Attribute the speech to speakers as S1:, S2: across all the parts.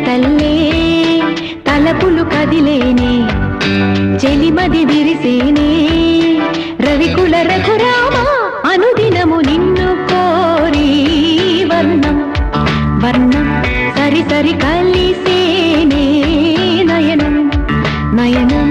S1: కవితల్లే తలపులు కదిలేనే చెలిమది విరిసేనే రవికుల రఘురామ అనుదినము నిన్ను కోరి వర్ణం వర్ణం సరి సరి కలిసేనే నయనం నయనం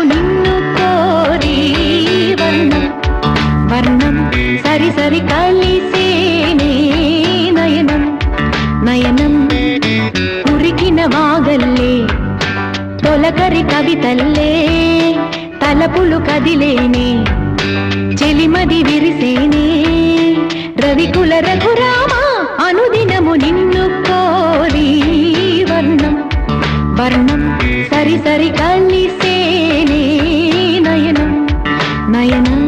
S1: నిన్ను కోరి వర్ణం వర్ణం సరి సరి కలిసేనే నయనం నయనం ఉరికిన వాగల్లే తొలకరి కవితల్లే తలపులు కదిలేనే చెలిమది విరిసేనే రవికుల రఘురామ అనుదినము నిన్ను కోరి వర్ణం వర్ణం సరి సరి కలిసేనే నయనం నయనం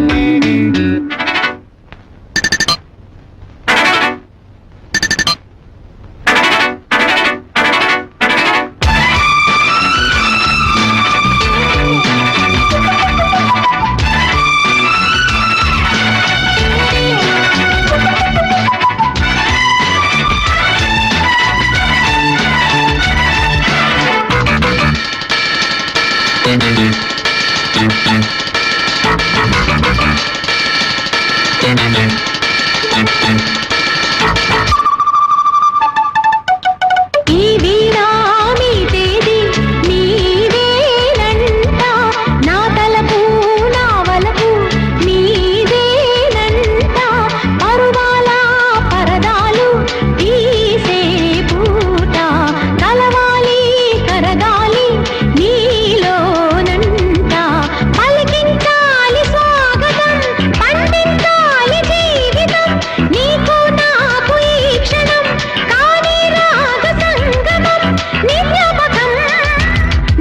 S1: ఈ వీణా మీదేది నీవేనంట నా తలపు నా వలపు నీదేనంట పరువాల పరదాలు తీసే పూట కలవాలి కరగాలి నీలోనంట పలికించాలి స్వాగతం పండించాలి జీవితం నీకు నాకు ఈ క్షణం కానీ రాగ సంగమం నిజ్ఞాపకం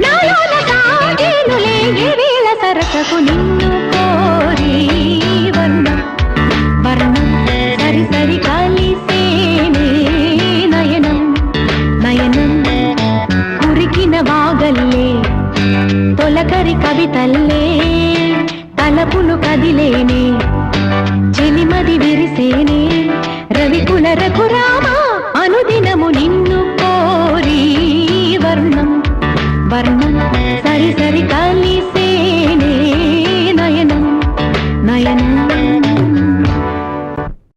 S1: నాలోన సాగేనులే ఏ వేళ సరసకు నిన్ను కోరి వర్ణం వర్ణం సరి సరి కలిసేనే నయనం నయనం కురికిన వాగల్లే తొలకరి కవితల్లే తలపులు కదిలేనే చెలిమది విరిసేనే రవికుల రఘురామ అనుదినము నిన్ను కోరి వర్ణం వర్ణం సరి సరి